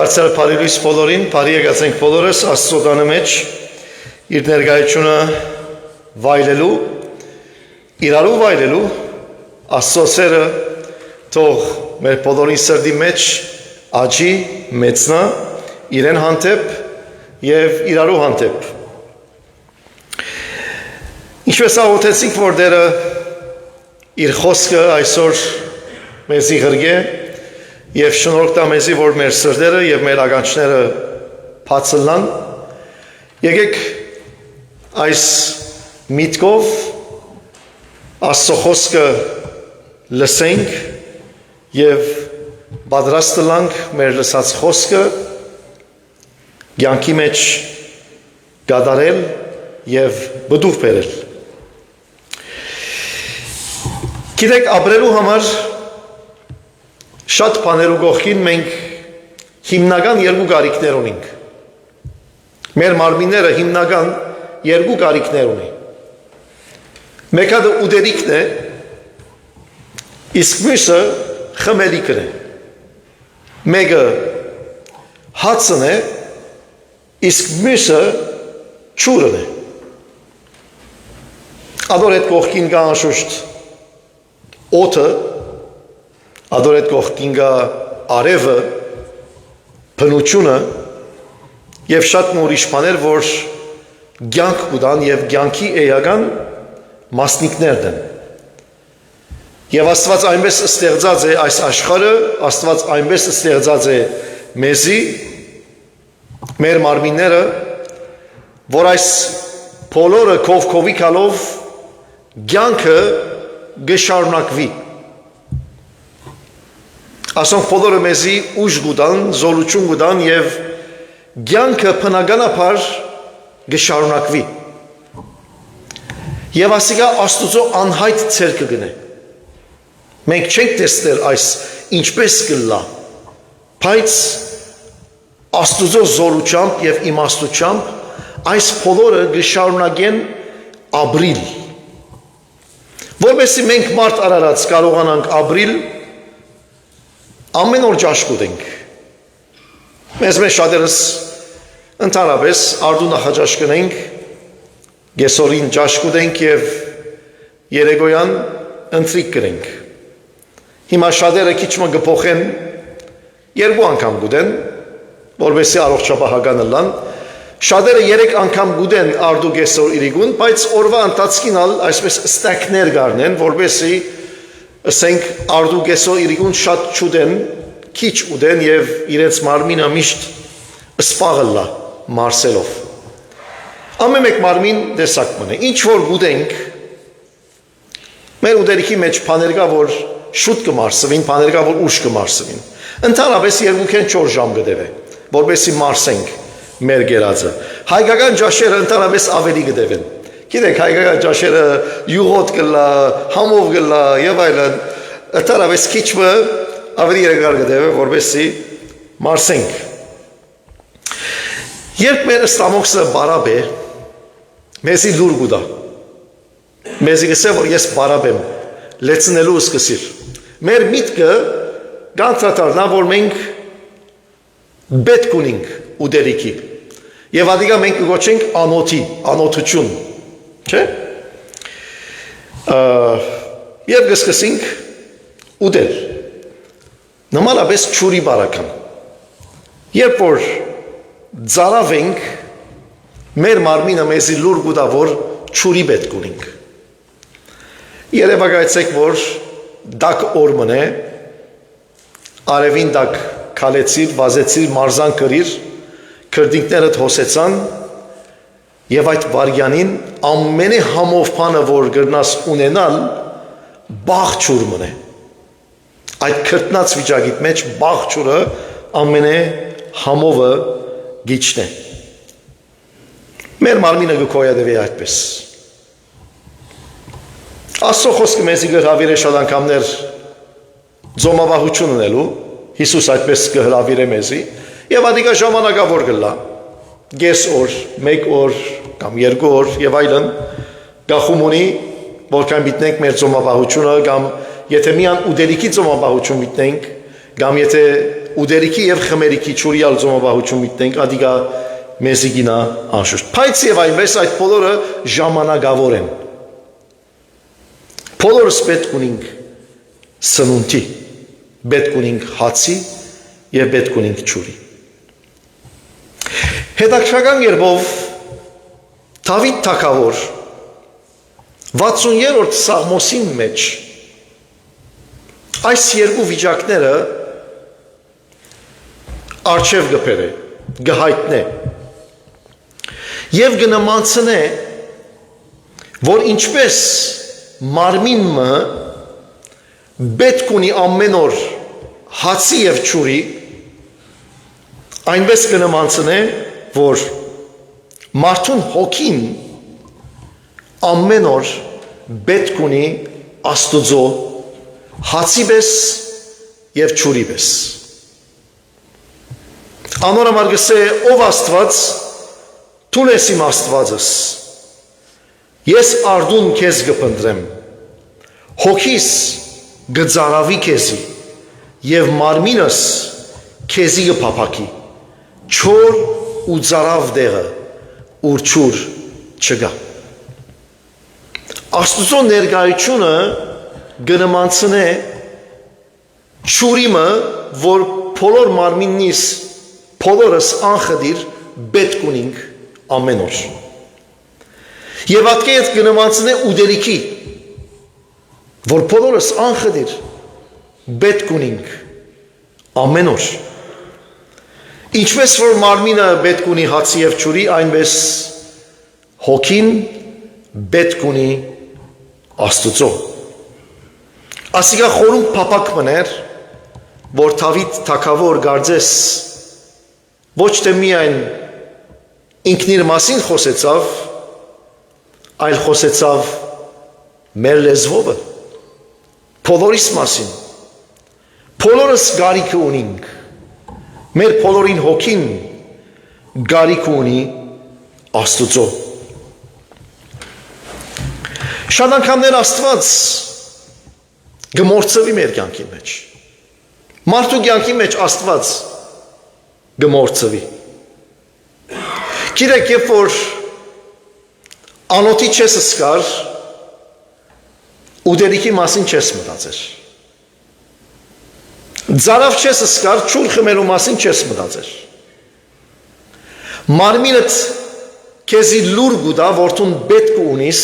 Բարձր բարի բոլորին, բարի եկած ենք բոլորս Աստծո տանը մեջ իր ներկայությունը վայելելու, իրարու վայելելու, Աստծո սերը թող մեր բոլորի սրտի մեջ աճի, մեծնա իրեն հանդեպ եւ իրարու հանդեպ։ Ինչպես աղոթեցինք, որ Տերը իր խոսքը այսօր մեզի ղրգե եւ շնորհք տա մեզի, որ մեր սրտերը եւ մեր ականջները բացելան, եկեք այս միտքով Աստծո խոսքը լսենք եւ պատրաստ լանք մեր լսած խոսքը կյանքի մեջ կատարել եւ բդուղ բերել։ Գիտեք, ապրելու համար շատ բաներու կողքին մենք հիմնական երկու կարիքներ ունենք։ Մեր մարմինները հիմնական երկու կարիքներ ունի։ Մեկը ուտելիքն է, իսկ մյուսը խմելիքն է։ Մեկը հացն է, իսկ մյուսը ջուրն է։ Ադոր այդ կողքին կա անշուշտ օդը, ադոր այդ կողքին կա արևը, բնությունը եւ շատ ուրիշ բաներ, որ կյանք կուտան եւ կյանքի էական մասնիկներն են։ Եվ Աստված այնպես ստեղծած է այս աշխարհը, Աստված այնպես ստեղծած է մեզի, մեր մարմինները, որ այս բոլորը կողքովի կալով կյանքը գշարունակվի։ Ասոնք բոլորը մեզի ուժ գուտան, զորություն գուտան եւ կյանքը բնականաբար գշարունակվի։ Եվ ասիկա Աստուծո անհայտ ցերկը գնե։ Մենք չենք տեսնել այս ինչպես կլա, բայց Աստուծո զորությամբ եւ իմաստությամբ այս բոլորը գշարունակեն ապրիլ։ Որովհետեւ մենք մարդ արարած կարողանանք ապրիլ, ամեն օր ճաշ կուտենք։ Մեզ շատերս ընդհանրապես արդու նախաճաշ կնենք, գեսորին ճաշ կուտենք եւ երեկոյան ընթրիք կրենք։ Հիմա շատերը քիչ մը կփոխեն, երկու անգամ կուտեն, որովհետեւ առողջապահական լան։ Շատերը 3 անգամ գուտեն արդու գեսոր իրիկուն, բայց օրվա ընթացքին այսպես ստակներ գարնեն, որովհետեւ ասենք արդու գեսոր իրիկուն շատ չուտեն, քիչ ուտեն եւ իրենց մարմինը միշտ սպաղլա մարսելով։ Ամեն մեկ մարմին տեսակ մնե։ Ինչ որ գուտենք, մեր ուտելիքի մեջ բաներ կա, որ շուտ կմարսվին, բաներ կա, որ ուշ կմարսվին։ Ընդհանրապես 2-4 ժամ կդեվե, որովհետեւ մարսենք մեր գերածը։ Հայկական ջաշերը ընդհանրապես ավելի կդեվեն։ Գիտեք, հայկական ջաշերը յուղոտ կլա, համով կլա եւ այլն, ընդհանրապես քիչը ավելի երկար կդեվե, որովհետեւ մարսենք։ Երբ մեր ստամոքսը բարապ է, մեզի լուր գուտա։ Մեզի գսե, որ ես բարապ եմ, լեցնելու սկսիր։ Մեր միտքը կանտրատարնա, որ մենք պետք ունենք ուտելիքի։ Եվ ադիգա մենք կգոչենք անոթի, անոթություն, չէ՞։ Եվ կսկսենք ուտել։ Նմանապես ջուրի բարական։ Երբ որ ծարավենք, մեր մարմինը մեզի լուր գուտա, որ ջուրի պետք ունենք։ Երևակայեցեք, որ դակ օրմն է, արևին դակ քալեցիր, վազեցիր, մարզան կրիր, քրդինքներդ հոսեցան եւ այդ վարյանին ամենի համով բանը, որ գրնաս ունենալ, բաղ ջուր մնե։ Այդ քրտնած վիճակիդ մեջ բաղ ջուրը ամենի համովը գիչն է։ Մեր մարմինը գկոյադեվի այդպես։ Աստծո խոսքը մեզի գհրավիր է շատ անգամներ ձոմավահություն ունելու, Հիսուս այդպես կհրավիր է մեզի, եւ ադիկա ժամանակավոր կլա, գես օր, 1 օր կամ 2 օր եւ այլն, գախում ունի, որքան միտնենք մեր ձոմավահությունը, կամ եթե միան ուտելիքի ձոմավահություն միտնենք, կամ եթե ուդերիքի եւ խմերիքի ճուրիալ զոմաբահություն միտենք ադիգա մեզիգինա անշուշտ բայց եւ այնպես այդ բոլորը ժամանակավոր են բոլորս պետք ունենք սնունդի պետք ունենք հացի եւ պետք ունենք ճուրի հետաքրքրական երբով Դավիթ թագավոր 60-րդ Սաղմոսին մեջ այս երկու վիճակները արչև գբեր է, գհայտնե և գնմանցն է, որ ինչպես մարմինը պետք ունի ամեն օր հացի և ճուրի, այնպես գնմանցն է, որ մարդուն հոգին ամեն օր պետք ունի Աստուծո հացի պես և ճուրի պես անոր համար գսե ով Աստված դու ես իմ Աստվածս ես արդուն քեզ կփնտրեմ հոգիս գծարավի քեզի և մարմինս քեզի կփափակի չոր ու ծարավ դեղը ուր ճուր չգա Աստուծո ներկայությունը գնմանցն է ճուրիմը որ բոլոր մարմիննիս բոլորս անխդիր պետք ունենք ամեն օր եւ ատկե այդ գնմանցն է ուդերիքի որ բոլորս անխդիր պետք ունենք ամեն օր ինչպես որ մարմինը պետք ունի հացի եւ ճուրի այնպես հոգին պետք ունի Աստուծո ասիկա խորում փապակ մներ որ Դավիթ թագավոր գարձես ոչ թե միայն ինքն իր մասին խոսեցավ այլ խոսեցավ մեր լեզվովը բոլորիս մասին բոլորս գարիքը ունենք մեր բոլորին հոգին գարիք ունի Աստուծո շատ անգամներ Աստված գմորցվի մեր կյանքի մեջ մարդու կյանքի մեջ Աստված գմորցվի գիտեք երբ որ անոթի չես սկար ուդերիքի մասին չես մտածեր Ձարավ չես սկար ճուր խմելու մասին չես մտածեր մարմինդ քեզի լուր գուտա որտուն պետք ունիս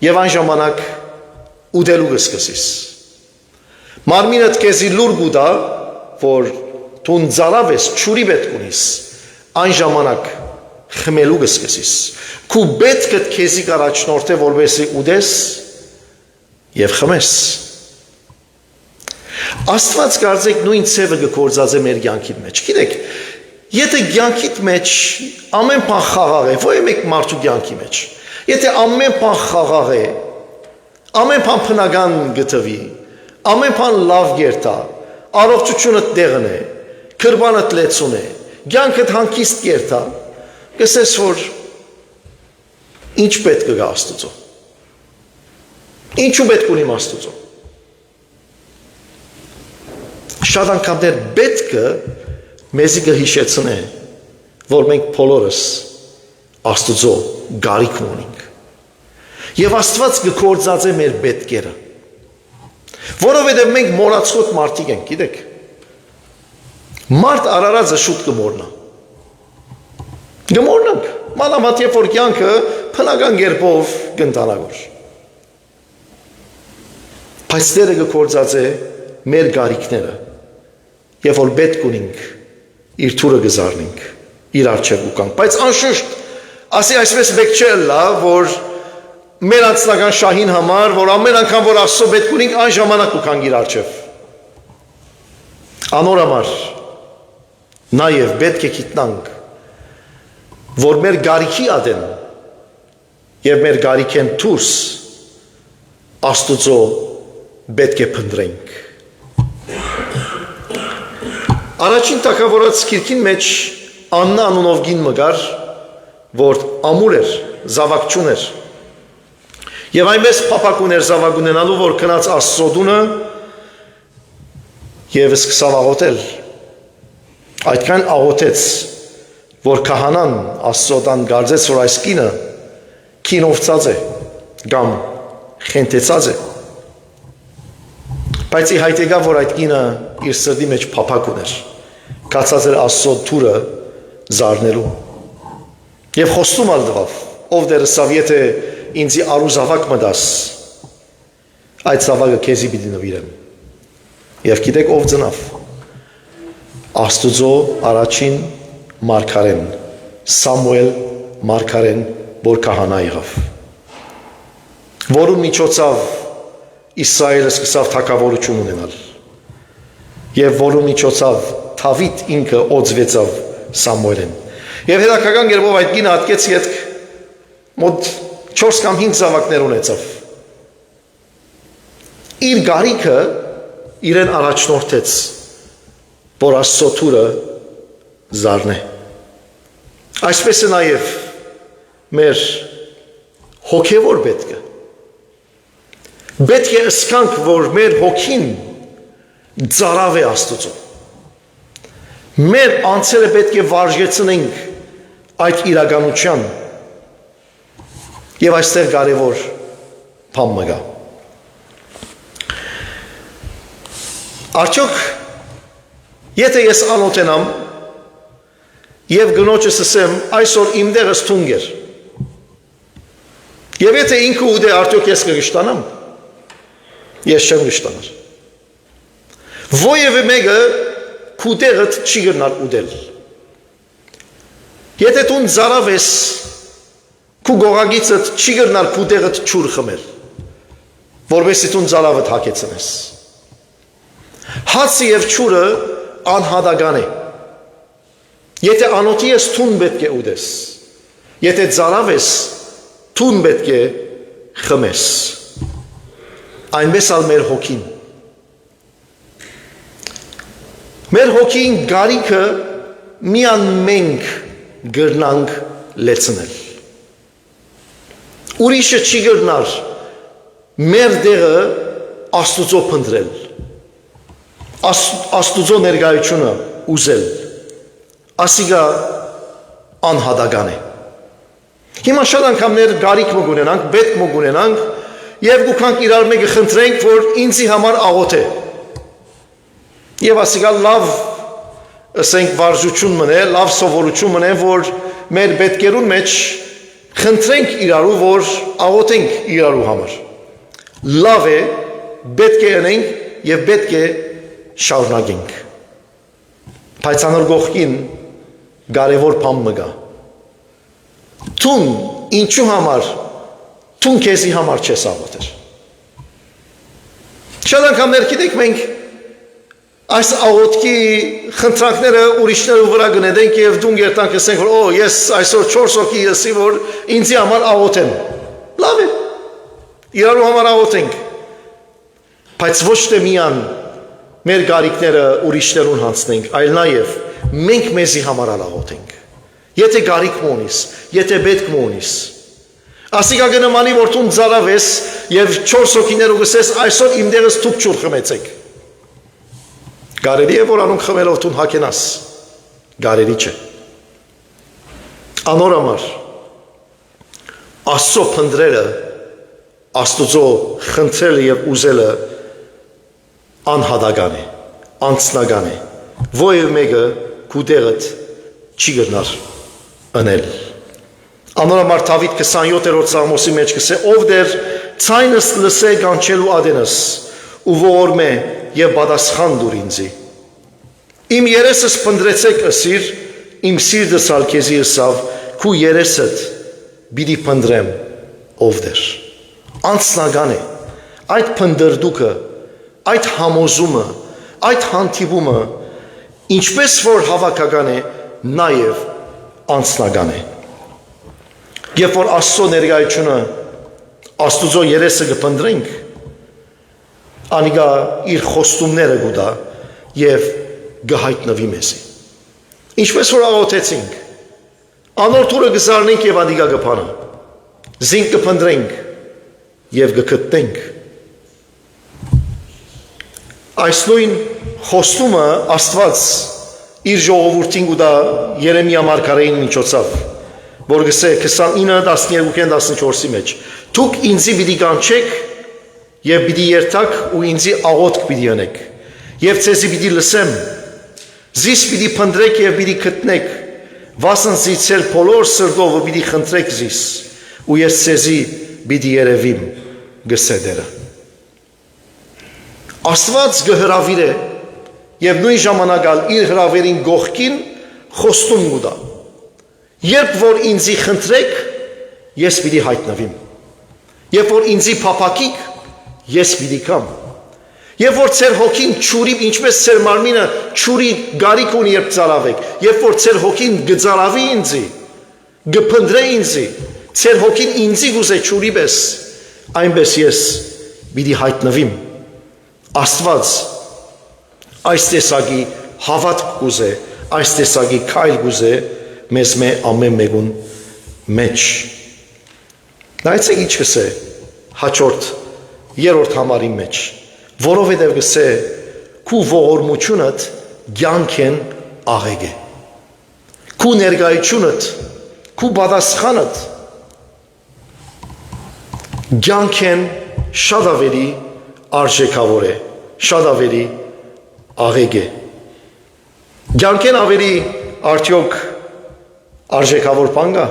եւ այն ժամանակ ուդելու կսկսես մարմինդ քեզի լուր գուտա որ տուն ձարավ ես ճուրի պետք ունիս այն ժամանակ խմելու կսկսես քու պետքդ քեզի կարաչնորթե որովհետեւ ուդես եւ խմես Աստված կարծեք նույն ցևը գործած է մեր կյանքի մեջ։ Գիտեք, եթե կյանքիդ մեջ ամեն բան խաղաղ է, ոչ մեկ մարդու կյանքի մեջ։ Եթե ամեն բան խաղաղ է, ամեն բան բնական գտվի, ամեն բան լավ գերտա, առողջությունը տեղն է, քրբանը լեցուն է, կյանքդ հանգիստ գերտա, կսես որ ինչ պետք է գա Աստուծո։ Ինչու պետք ունի Աստուծո։ Շատ անգամներ պետքը մեզի կհիշեցնե, որ մենք բոլորս Աստուծո գարիք ունենք։ Եվ Աստված կգործած է մեր պետքերը։ Որովհետև մենք մոռացող մարդիկ ենք, գիտեք։ Մարդ արարածը շուտ կմոռնա։ Կմոռնանք, մանավանդ երբ որ կյանքը բնական կերպով կընտանագոր։ Բայց Տերը կգործած է մեր գարիքները։ Եվ որ պետք ունենք իր թուրը գզարնենք իր արջև ուկանք բայց անշուշտ ասի այսպես պետք չէ լա որ մեր անձնական շահին համար որ ամեն անգամ որ Աստծո պետք ունենք այն ժամանակ ուկանք իր արջև անոր համար նաև պետք է գիտնանք որ մեր գարիքի ադեն եւ մեր գարիքեն դուրս Աստուծո պետք է փնտրենք Առաջին թագավորաց գիրքին մեջ Աննա անունով գին մգար, որ ամուր էր, զավակ չուներ։ Եվ այնպես փափակ ուներ զավակ ունենալու, որ քնած Աստծո դունը եւ սկսավ աղոթել։ Այդքան աղոթեց, որ քահանան Աստծոդան գարձեց, որ այս կինը քինովցած է կամ խենթեցած է։ Բայց ի հայտ եկավ, որ այդ կինը իր սրտի մեջ փափակ ուներ, կացած էր Աստծո թուրը զարնելու։ Եվ խոստում ալդվավ, ով դերսավ, եթե ինձի արուզավակ մտաս, այդ զավակը քեզի պիտի նվիրեմ։ Եվ գիտեք ով ծնավ։ Աստուծո առաջին մարգարեն, Սամուել մարգարեն, որ քահանա եղավ, որու միջոցով Իսրայելը սկսավ թագավորություն ունենալ, եւ որու միջոցով Դավիթ ինքը օծվեցավ Սամուելին։ Եվ հետաքրքրական կերպով այդ կինը հատկեց ետք մոտ 4 կամ 5 զավակներ ունեցավ։ Իր գարիքը իրեն առաջնորդեց, որ Աստծո թուրը զարնե։ Այսպես է նաև մեր հոգևոր պետքը։ Պետք է ըսկանք, որ մեր հոգին ծարավ է Աստծո։ Մեր անձերը պետք է վարժեցնենք այդ իրականության եւ այստեղ կարևոր բան մը կա։ Արդյոք եթե ես անօթենամ եւ գնոջս ասեմ այսօր իմ դերս թունգեր, եւ եթե ինքը ուդե արդյոք ես կգշտանամ, ես չեմ գշտանար։ Ովևէ մեկը քու դերդ չի գնալ ուդել։ Եթե դու զարավ ես, քու գողագիցդ չի գնալ քու դերդ ճուր խմել, որովհետեւ դու զարավդ հակեցնես։ Հացը եւ ճուրը անհատական է։ Եթե անոթի ես, թուն պետք է ուդես։ Եթե ծարավ ես, թուն պետք է խմես։ Այնպես ալ մեր հոգին։ Մեր հոգին գարիքը միան մենք գրնանք լեցնել։ Ուրիշը չի գրնար մեր դեղը Աստուծո փնտրել, Աստուծո ներկայությունը ուզել, ասիգա անհատական է։ Հիմա շատ անգամներ գարիք մը գունենանք, պետք մը գունենանք եւ գուքանք իրար մեկը խնդրենք, որ ինձի համար աղոթե։ Եվ ասիգա լավ ասենք վարժություն մնե, լավ սովորություն մնե, որ մեր պետքերուն մեջ խնդրենք իրարու, որ աղոթենք իրարու համար։ Լավ է, պետք է ընենք եւ պետք է շարունակենք։ Բայց անոր գողքին կարևոր բան մը կա։ Տուն ինչու համար, տուն քեզի համար չես աղոթեր։ Շատ անգամներ գիտեք մենք այս աղոթքի խնդրանքները ուրիշներու վրա գնենք եւ դուն երտանք ասենք, որ օ, ես այսօր 4 հոգի եսի, որ ինձի համար աղոթեմ։ Լավ է։ Իրարու համար աղոթենք։ Բայց ոչ թե միան մեր գարիքները ուրիշներուն հանցնենք, այլ նաև մենք մեզի համար աղոթենք։ Եթե գարիք մոնիս, եթե պետք մոնիս, ասիկա գնամանի, որ տուն ծարավ ես եւ 4 հոգիներու գսես, այսօր իմ դեղս թուք ճուր խմեցեք։ Կարելի է, որ անոնք խմելով տուն հակենաս, կարելի չէ։ Անոր համար Աստծո փնտրելը, Աստուծո խնդրելը եւ ուզելը անհատական է, անձնական է, ովևէ մեկը քու դեղդ չի գնար անել։ Անոր համար Դավիթ 27-րդ Սաղմոսի մեջ կսե, ով դեր ցայնս լսե կանչելու ադենս ու ողորմե եւ պատասխան դուր ինձի։ Իմ երեսս փնդրեցեք ասիր, իմ սիրտս ալ քեզի ըսավ, քու երեսդ պիտի փնդրեմ, ով դեր։ Անձնական է այդ փնդրդուկը, այդ համոզումը, այդ հանդիպումը, ինչպես որ հավաքական է, նաև անձնական է։ Երբ որ Աստծո ներկայությունը, Աստուծո երեսը կփնտրենք, անիկա իր խոստումները գուտա եւ գահիտնվի մեզի։ Ինչպես որ աղոթեցինք, անոր թուրը գզարնենք եւ անիկա կփանա, զինք կփնտրենք եւ կգտնենք։ Այս նույն խոստումը Աստված իր ժողովրդին ու դա Երեմիա մարգարեին միջոցով, որ գսե 29:12-14-ի մեջ, դուք ինձի պիտի կանչեք եւ պիտի երթաք ու ինձի աղոթք պիտի անեք եւ ցեզի պիտի լսեմ, զիս պիտի փնտրեք եւ պիտի գտնեք, վասն զիցել բոլոր սրտով պիտի խնդրեք զիս ու ես ցեզի պիտի երևիմ գսե դերը։ Աստված գհրավիր է եւ նույն ժամանակ իր հրավերին գողքին խոստում կտա։ Երբ որ ինձի խնդրեք, ես պիտի հայտնվիմ։ Երբ որ ինձի փափակիկ, ես պիտի կամ։ Երբ որ ծեր հոգին ճուրի, ինչպես ծեր մարմինը ճուրի գարիք ունի երբ ծարավեք, երբ որ ծեր հոգին գծարավի ինձի, գփնդրե ինձի, ծեր հոգին ինձի գուզե ճուրի պես, այնպես ես պիտի հայտնվիմ։ Աստված այս տեսակի հավատք գուզե, այս տեսակի քայլ գուզե մեզ ամեն մեկուն մեջ։ Նայեցեք ինչ կսե հաջորդ երրորդ համարի մեջ, որովհետև գսե քու ողորմությունդ կյանքեն աղեգ է, քու ներկայությունդ, քու պատասխանդ կյանքեն շատ ավելի արժեքավոր է, շատ ավելի աղեգ է։ Կյանքեն ավելի արդյոք արժեքավոր բան կա։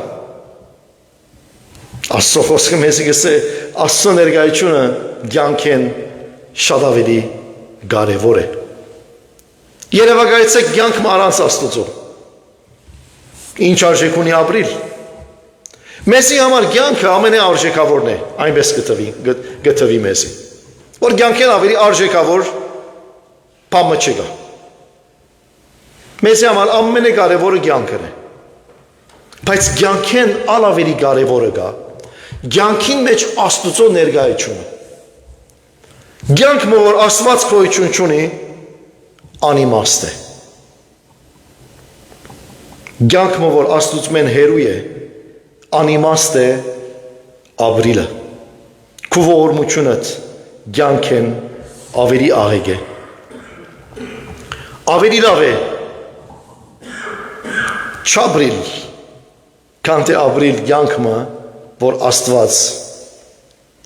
Աստծո խոսքը մեզ գսե Աստծո ներկայությունը կյանքեն շատ ավելի կարևոր է։ Երևակայեցեք կյանք առանց Աստծո։ Ինչ արժեք ունի ապրիլ։ Մեզի համար կյանքը ամենաարժեքավորն է, այնպես գտվի մեզի։ Որ կյանքեն ավելի արժեքավոր բան չկա։ Մեզի համար ամենակարևորը կյանքն է։ Բայց կյանքեն ավելի կարևորը կա կյանքին մեջ Աստծո ներկայությունը։ Կյանք, որ Աստված գոյություն չունի, անիմաստ է։ Կյանք, որ Աստծուց մեն հերու է, անիմաստ է ապրիլը։ Քու ողորմությունդ կյանքեն ավելի աղեգ է։ Ավելի լավ է չապրիլ, քան թե ապրիլ կյանքը, որ Աստված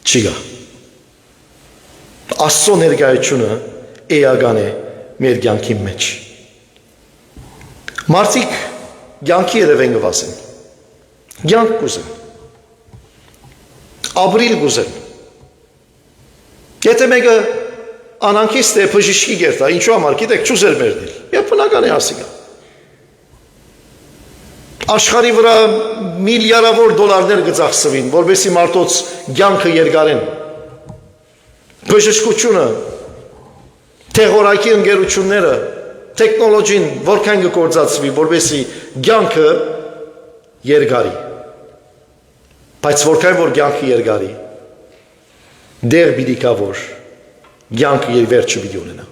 չի գա։ Աստծո ներկայությունը էական է մեր կյանքի մեջ։ Մարդիկ կյանքի երևեն գվասեն, կյանք կուզեն, ապրիլ կուզեն։ Եթե մեկը անանքիստ է բժիշկի գերտա, ինչու համար գիտեք չուզեր մերդիլ, եւ բնական է ասիկա։ Աշխարհի վրա միլիարդավոր դոլարներ գծախսվին, որովհետեւ մարդոց կյանքը երկարեն։ Բժշկությունը, տեխնոլոգիայի ընկերությունները, տեխնոլոգին որքան կգործածվի, որովհետեւ կյանքը երկարի։ Բայց որքան որ կյանքը երկարի, դեր պիտի կա որ կյանքը եւ վերջը պիտի ունենա։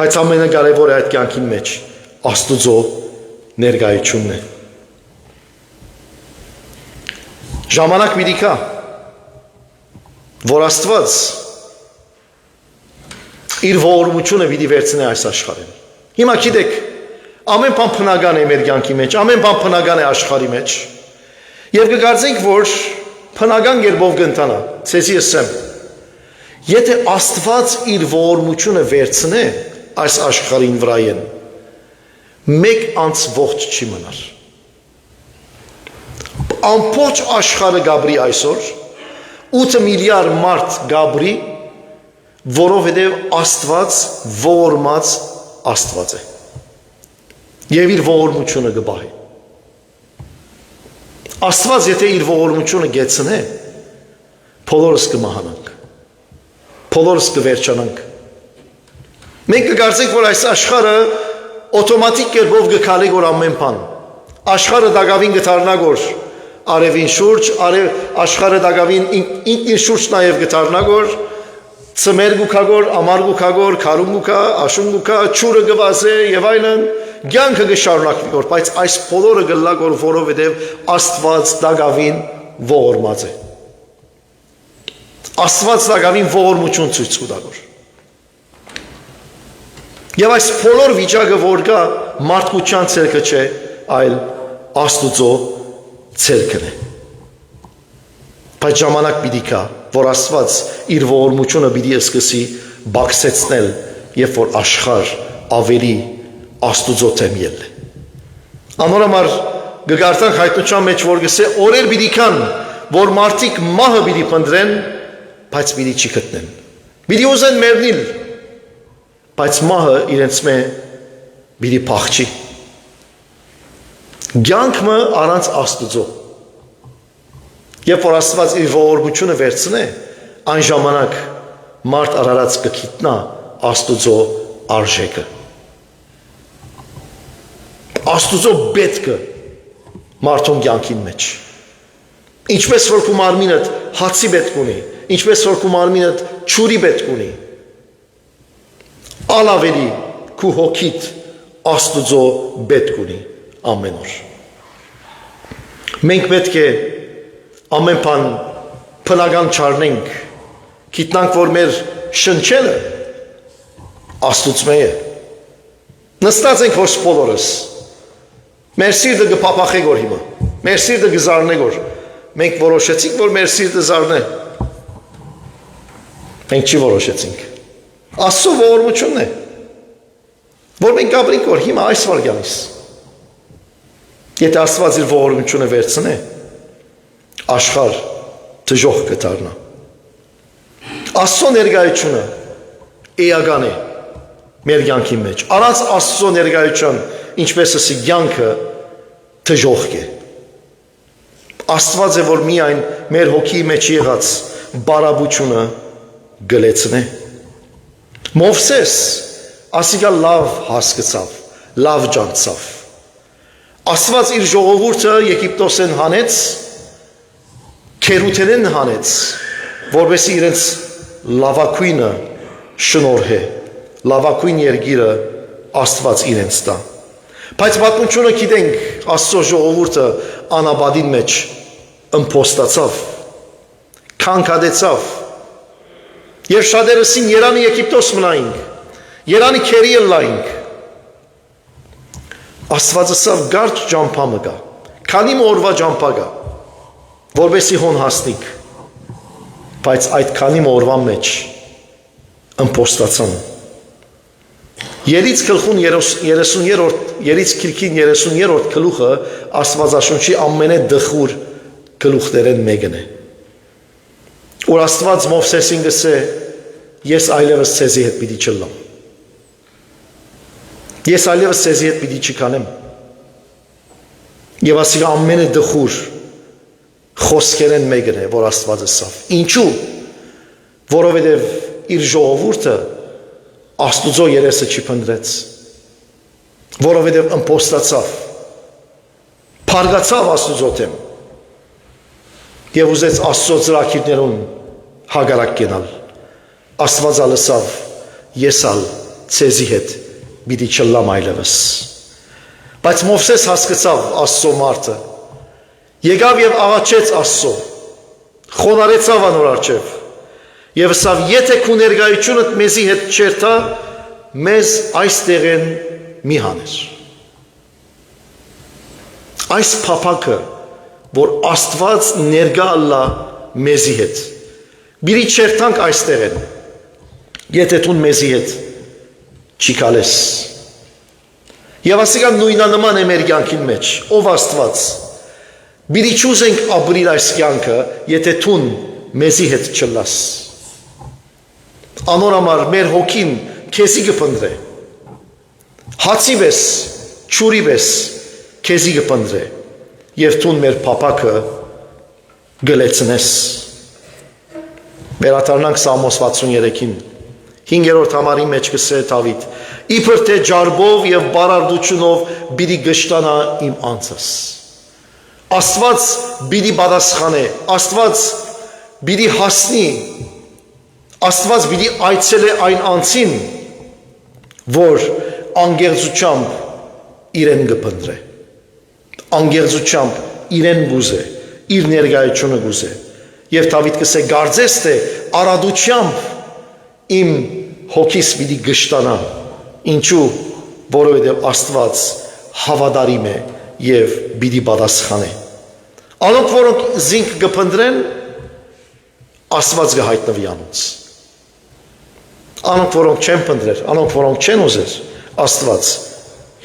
Բայց ամենակարևորը այդ կյանքի մեջ Աստծո ներկայությունն է։ Ժամանակ պիտի կա, որ Աստված իր ողորմությունը պիտի վերցնի այս աշխարհին։ Հիմա գիտեք, ամեն բան բնական է մեր կյանքի մեջ, ամեն բան բնական է աշխարհի մեջ։ Եվ կգարձենք, որ բնական կերպով կընթանա, ցեզի ասեմ, եթե Աստված իր ողորմությունը վերցնե այս աշխարհին վրայեն, մեկ անց ողջ չի մնար։ Ամբողջ աշխարհը գաբրի այսօր 8 միլիարդ մարդ գաբրի, որովհետև Աստված ողորմած Աստված է։ Եվ իր ողորմությունը կբահի։ Աստված եթե իր ողորմությունը գեցնե, բոլորս կմահանանք, բոլորս կվերջանանք։ Մենք կգարձենք, որ այս աշխարհը օտոմատիկ կերպով գքալի գոր ամեն բան։ Աշխարհը դակավին գթարնա գոր արևին շուրջ, աշխարհը դակավին ինքնին շուրջ նաև գթարնա գոր, ծմեր գուքագոր, ամար գուքագոր, քարում գուքա, աշուն գուքա, ճուրը գվազե եւ այլն, կյանքը կշարունակվի գոր, բայց այս բոլորը գլա գոր, որովհետեւ Աստված դակավին ողորմած է։ Աստված դակավին ողորմություն ցույց կտա գոր։ Եվ այս բոլոր վիճակը որ կա մարդկության ցերկը չէ, այլ Աստուծո ցերկն է։ Բայց ժամանակ պիտի գա, որ Աստված իր ողորմությունը պիտի սկսի բացեցնել, երբ որ աշխարհ ավելի Աստուծո թեմ ելնի։ Անորոմար գգարտան հայտնության մեջ որ գսե օրեր պիտի կան, որ մարդիկ մահը պիտի փնտրեն, բայց պիտի չգտնեն։ Պիտի ուզեն մեռնել, բայց մահը իրենց մե պիտի փախչի։ Կյանքը առանց Աստուծո։ Երբ որ Աստված իր ողորմությունը վերցնե, այն ժամանակ մարդ արարած կգիտնա Աստուծո արժեքը։ Աստուծո պետքը մարդուն կյանքին մեջ։ Ինչպես որ քու մարմինդ հացի պետք ունի, ինչպես որ քու մարմինդ ջուրի պետք ունի, ալավելի քու հոգիդ Աստուծո պետք ունի ամեն օր։ Մենք պետք է ամեն բան բնական չառնենք, գիտնանք որ մեր շնչելը Աստուծո է։ Նստած ենք որ բոլորս մեր սիրտը կփափախե գոր հիմա, մեր սիրտը կզարնե գոր, մենք որոշեցինք որ մեր սիրտը զարնե, մենք չի որոշեցինք, Աստծո ողորմությունն է, որ մենք ապրենք որ հիմա այս վարքյանից, եթե Աստված իր ողորմությունը վերցնե, աշխարհ դժոխք կդառնա, Աստծո ներկայությունը էական է մեր կյանքի մեջ, առանց Աստծո ներկայության ինչպես ասի կյանքը դժոխք է։ Աստված է որ միայն մեր հոգի մեջ եղած բարաբությունը գլեցնե։ Մովսես ասիկա լավ հասկացավ, լավ ջանցավ։ Աստված իր ժողովուրդը Եգիպտոսեն հանեց, քերութերեն հանեց, որովհետեւ իրենց լավակույնը շնորհե, լավակույն երգիրը Աստված իրենց տա։ Բայց պատմությունը գիտենք Աստծո ժողովուրդը անաբադին մեջ ըմփոստացավ, քանքադեցավ, եւ շատերսին Երանի Եգիպտոս մնայինք, Երանի քերի լայինք։ Աստվածը սավ գարջ ջամփամը կա, քանի օրվա ջամփա կա, որովհետեւ հոն հասնիկ, բայց այդ քանի օրվա մեջ ըմփոստացան։ Երից քլխուն 30-րդ, երից քիրքին 30-րդ գլուխը Աստվածաշունչի ամենադխուր գլուխներեն մեկն է։ Որ Աստված Մովսեսին գսե, ես այլևս ցեզի հետ պիտի չլամ։ Ես այլևս ցեզի հետ պիտի չկանեմ։ Եվ ասի ամենադխուր խոսքերեն մեկն է, որ Աստվածը սավ։ Ինչու՞։ Որովհետև իր ժողովուրդը Աստուծո երեսը չի փնտրեց, որովհետև ըմփոստացավ, փարգացավ Աստուծո թեմ եւ ուզեց Աստծո ծրագիրներուն հագարակ գնալ։ Աստվածը լսավ, ես ալ ցեզի հետ պիտի չլամ այլևս։ Բայց Մովսես հասկացավ Աստծո մարդը, եկավ եւ աղաչեց Աստծո, խոնարհեցավ անոր առջև։ Եվ սավ եթե քու ներկայությունդ մեզի հետ չերթա, մեզ այստեղեն մի հաներ։ Այս փափակը, որ Աստված ներկա ալլա մեզի հետ, բիրի չերթանք այստեղեն, եթե տուն մեզի հետ չի կալես։ Եվ ասիկան նույնանման է մեր կյանքին մեջ, ով Աստված, բիրի չուզենք ապրիր այս կյանքը, եթե տուն մեզի հետ չլաս։ Անոր համար մեր հոգին քեզի կփնտրե, հացի վես, ջուրի վես, քեզի կփնտրե, եւ տուն մեր փափակը գլեցնես։ Վերադառնանք Սամոս 63-ին, 5-րդ համարի մեջ կսե Դավիթ. իբր թե ջարբով եւ բարարդությունով բիդի գշտանա իմ անձս։ Աստված բիդի պատասխանե, Աստված բիդի հասնի, Աստված բիդի այցելե այն անձին, որ անգեղծությամբ իրեն կփնտրե, անգեղծությամբ իրեն գուզե, իր ներկայությունը գուզե։ Եվ Դավիթ կսե գարձես թե արադությամբ իմ հոգիս պիտի գշտանա, Ինչու, որովհետև Աստված հավատարիմ է եւ պիտի պատասխանե։ Անոնք, որոնք զինք կփնտրեն, Աստված կհայտնվի անոնց։ Անոնք, որոնք չեն փնտրել, անոնք, որոնք չեն ուզել, Աստված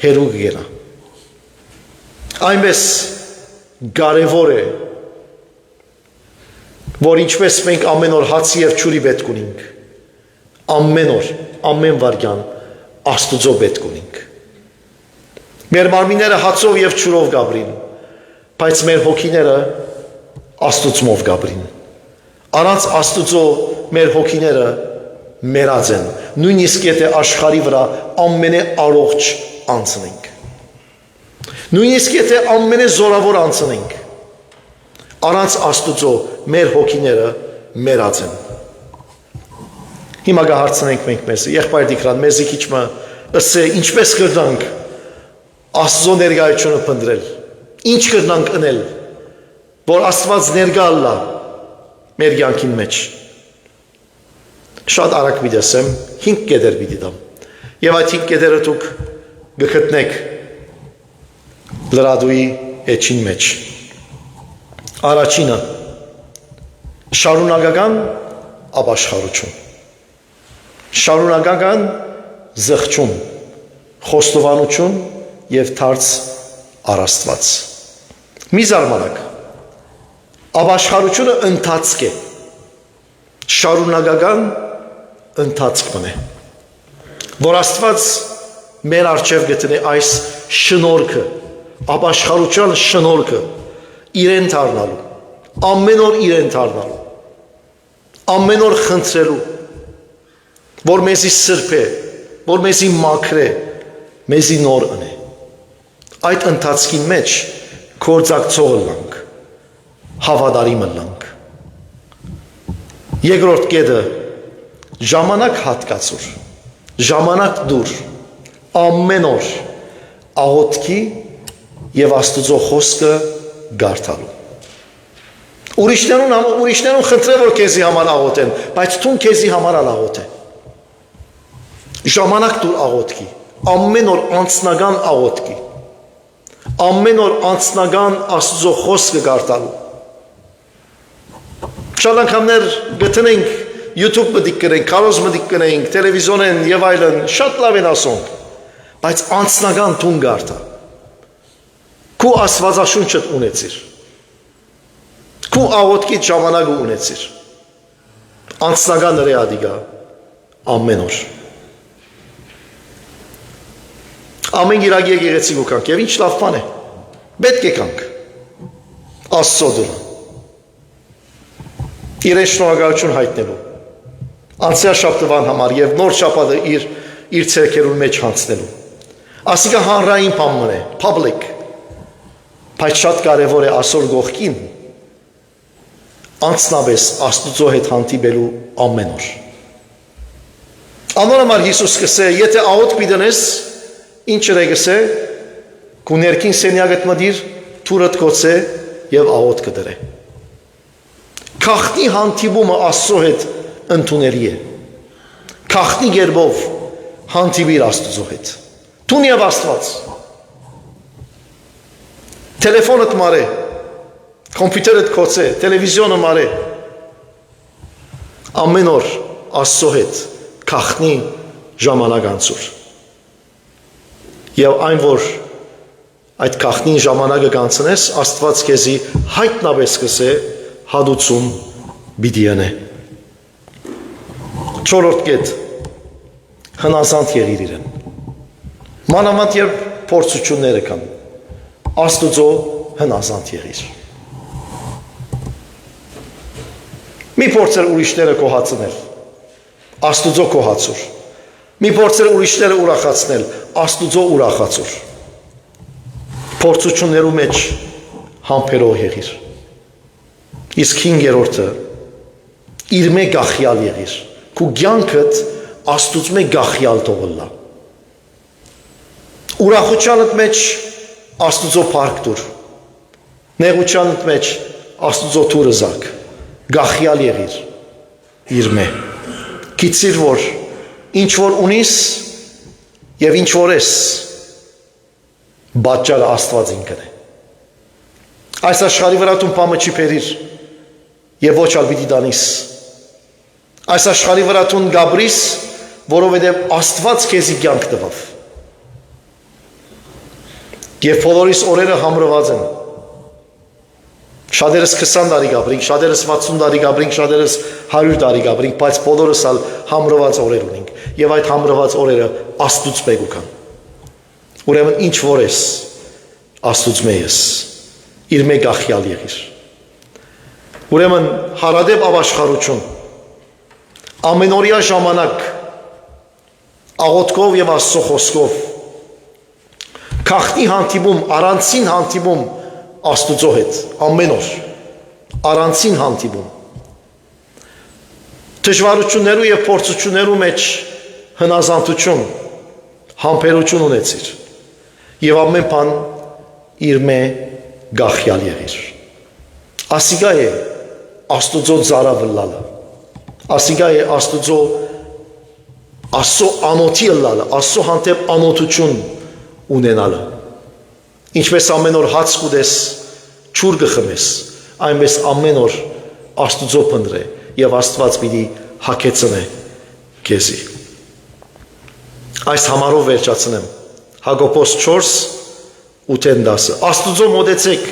հերու կգնա։ Այնպես կարևոր է, որ ինչպես մենք ամեն օր հացի եւ ջուրի պետք ունենք, ամեն օր, ամեն վարքյան Աստուծո պետք ունենք։ Մեր մարմինները հացով եւ ջուրով գաբրին, բայց մեր հոգիները Աստուծմով գաբրին։ Առանց Աստուծո մեր հոգիները մեռած են, նույնիսկ եթե աշխարհի վրա ամենաառողջ անցնենք։ Նույնիսկ եթե ամենազորավոր անցնենք, առանց Աստուծո մեր հոգիները մեռած են։ Հիմա կհարցնենք մենք մեզ, եղբայր Տիգրան, մեզի քիչ մը ըսե ինչպես կրնանք Աստծո ներկայությունը փնտրել, ինչ կրնանք անել, որ Աստված ներկա լա մեր կյանքին մեջ։ Շատ արագ մի դեսեմ, 5 կետեր պիտի դամ։ Եվ այդ 5 կետերը դուք կգտնեք լրադուի էջին մեջ։ Առաջինը շարունակական ապաշխարություն, շարունակական զղջում, խոստովանություն եւ թարց առաստված։ Մի զարմանաք, ապաշխարությունը ընթացք է, շարունակական ընթացք մնե, որ Աստված մեր առջև գտնե այս շնորհքը, ապաշխարության շնորհքը իրեն դառնալու, ամեն օր իրեն դառնալու, ամեն օր խնդրելու, որ մեզի սրբե, որ մեզի մաքրե, մեզի նոր ընե։ Այդ ընթացքի մեջ գործակցողը լանք, հավատարիմը լանք։ Երկրորդ կետը ժամանակ հատկացուր, ժամանակ դուր, ամեն օր աղոթքի եւ Աստուծո խոսքը գարթալու։ Ուրիշներուն խնդրե որ քեզի համար աղոթեն, բայց թուն քեզի համար աղոթե։ Ժամանակ դուր աղոթքի, ամեն օր անձնական աղոթքի, ամեն օր անձնական Աստուծո խոսքը գարտալու։ Շատ անգամներ գտնենք YouTube մտիկ կրենք, կարոզ մտիկ կրենք, տելևիզիոն եւ այլն, շատ լավ են ասոնք, բայց անձնական տուն գարտա։ Քու Աստվածաշունչը ունեցիր, քու աղոթքի ժամանակը ունեցիր, անձնական ռեադիգա ամեն օր։ Ամեն գիրագի եկեղեցի գուկանք եւ ինչ լավ բան է, պետք է կանք Աստծո դուր իրեն շնորհակալություն հայտնելու, անցյալ շաբթվան համար եւ նոր շաբաթը իր ցերկերուն մեջ հանցնելու։ Ասիկա հանրային բան է, public, բայց շատ կարևոր է այսօր գողքին անցնաբես Աստուծո հետ հանդիպելու ամեն օր։ Անոնոմար Հիսուս կսե, եթե աղոթք պիտենես, ինչ ռեգսե, քու ներքին սենյակդ մդիր, թուրդ կոցե եւ աղոթք կդրե։ Քաղտնի հանդիպումը Աստծո հետ ընդունելի է։ Քաղտնի գերբով հանդիպիր Աստծո հետ։ Տուն եւ Աստված։ Տելեֆոնդ մարե, կոմպյուտերդ կոցե, տելևիզիոնը մարե։ Ամեն օր Աստծո հետ քաղտնի ժամանակ անցուր։ Եվ այն որ այդ քաղտնի ժամանակը կանցնես, Աստված քեզի հայտնաբես կսե հադուցում պիտի անե։ Չորրորդ կետ, հնազանդ եղիր իրեն։ Մանավանդ երբ փորձությունները կան, Աստուծո հնազանդ եղիր։ Մի փորձեր ուրիշները կոհացնել, Աստուծո կոհացուր։ Մի փորձեր ուրիշները ուրախացնել, Աստուծո ուրախացուր։ Փորձություններու մեջ համբերող եղիր։ Իսկ 5-րդը իր մեկ գախյալ եղիր։ Քու կյանքդ Աստուծո մեկ գախյալ թողլա։ Ուրախությանդ մեջ Աստուծո փառք տուր։ Նեղությանդ մեջ Աստուծո թուրը զակ։ Գախյալ եղիր իր մե։ Գիտիր որ ինչ որ ունիս Եվ ինչ որ ես, պատճառը Աստված ինքն է։ Այս աշխարհի վրա դու բամը չի բերիր եւ ոչ ալ պիտի դանիս։ Այս աշխարհի վրա դու գաբրիս, որովհետեւ Աստված քեզի կյանք տվավ։ Եվ բոլորիս օրերը համրված են։ Շատերս 20 տարի գաբրինք, շատերս 60 տարի գաբրինք, շատերս 100 տարի գաբրինք, բայց բոլորս ալ համրված օրեր ունենք։ Եվ այդ համրված օրերը Աստծուց բեգու կան։ Ուրեմն ինչ որ ես, Աստծուց մե ես, իր մեկ ախյալ եղիր։ Ուրեմն հարադեպ ապաշխարություն, ամենօրյա ժամանակ, աղոթքով եւ Աստծո խոսքով, քաղտնի հանդիպում, առանցին հանդիպում Աստուծո հետ, ամեն օր, առանցին հանդիպում։ Դժվարություններու եւ փորձություններու մեջ հնազանդություն, համբերություն ունեցիր եւ ամեն բան իր մե գախյալ եղիր։ Ասիգա է Աստուծո ծարավլալը, ասիգա է Աստուծո անոթի լալը, Աստծո հանդեպ անոթություն ունենալը։ Ինչպես ամեն օր հաց կուտես, ջուր կխմես, այնպես ամեն օր Աստուծո փնտրե եւ Աստված պիտի հագեցնե քեզի։ Այս համարով վերջացնեմ։ Հակոբոս 4:8-10 Աստուծո մոտեցեք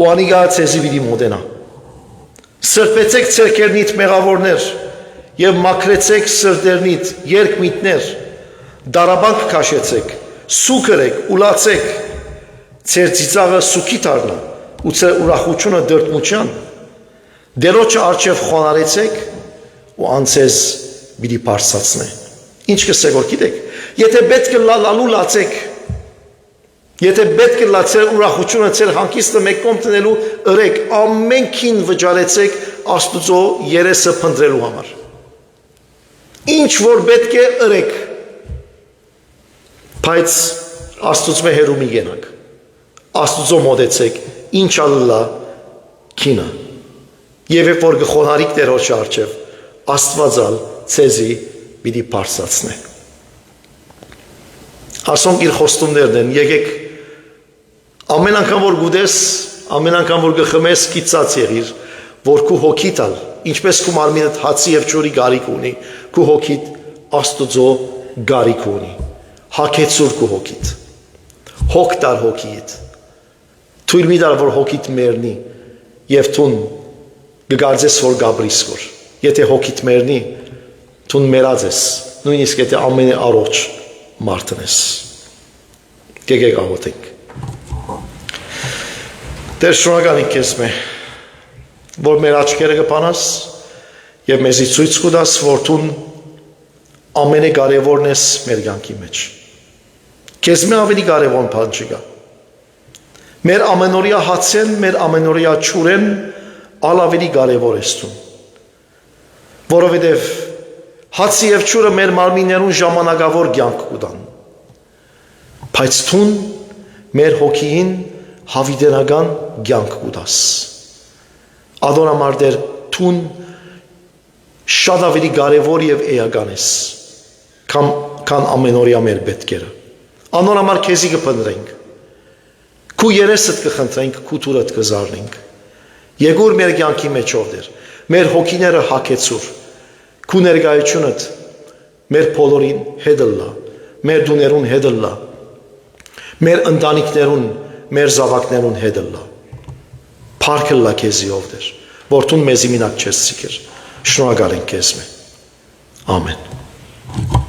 ու անիգա ցեզի պիտի մոտենա։ Սրբեցեք ցերկերնիդ մեղավորներ եւ մաքրեցեք սրտերնիդ երկմիտներ, դարաբանք քաշեցեք, սուկրեք, ուլացեք, ձեր ծիծաղը սուքի դառնա ու ձեր ուրախությունը դրդմության, դերոջը արջև խոնարեցեք ու անցեզ պիտի բարձրացնե։ Ինչ կսեք որ գիտեք, եթե պետք է լալու լացեք, եթե պետք է լացել ուրախությունը ձեր հանգիստը մեկ կողմ տնելու ըրեք, ամենքին վճարեցեք Աստուծո երեսը փնտրելու համար։ Ինչ որ պետք է ըրեք, բայց Աստուծո հերու մի գենակ, Աստուծո մոտեցեք, ինչ ալլա քինը, եւ երբ որ գխոնարիկ Տերոջը արջև, Աստվածալ ցեզի պիտի բարձրացնե։ Ասոնք իր խոստումներն են, եկեք ամեն անգամ որ գուտես, ամեն անգամ որ գխմես կիծած եղիր, որ քու հոգի տալ, ինչպես քու մարմինդ հացի եւ ջուրի գարիք ունի, քու հոգիդ Աստուծո գարիք ունի, հագեցուր քու հոգիդ, հոգ տար հոգիդ, թույլ մի տար որ հոգիդ մեռնի եւ թուն գգարձես որ գաբրիս որ, եթե հոգիդ մեռնի, թուն մեռած ես, նույնիսկ եթե ամենը առողջ մարդն ես։ Եկեք աղոթենք։ Տեր շնորհակալ ենք քեզ մե, որ մեր աչքերը կփանաս եւ մեզի ցույց կտաս, որ դու ամենակարևորն ես մեր կյանքի մեջ։ Քեզ մե ավելի կարևոր բան չկա։ Մեր ամենօրյա հացեն, մեր ամենօրյա ջուրեն ավելի կարևոր ես դու։ Որովհետեւ հացի եւ ջուրը մեր մարմիններուն ժամանակավոր կյանք կտան։ Բայց դու մեր հոգին հավիտենական կյանք կտաս։ Ադոնամար դեր դու շատ ավելի կարևոր եւ էական ես, քան ամենօրյա մեր պետքերը։ Անոնամար քեզի կփնտրենք։ Քու երեսդ կխնդրենք, քու թուրդ կզարնենք։ Եկուր մեր կյանքի մեջով դեր, մեր հոգիները հագեցուր, քու ներկայությունդ մեր բոլորին հետ լա, մեր դուներուն հետ լա, մեր ընտանիքներուն, մեր զավակներուն հետ լա։ Փառք լա քեզի ով դեր, որ դու մեզի մինակ չես ցիկեր։ Շնորհակալ ենք քեզ մե։ Ամեն։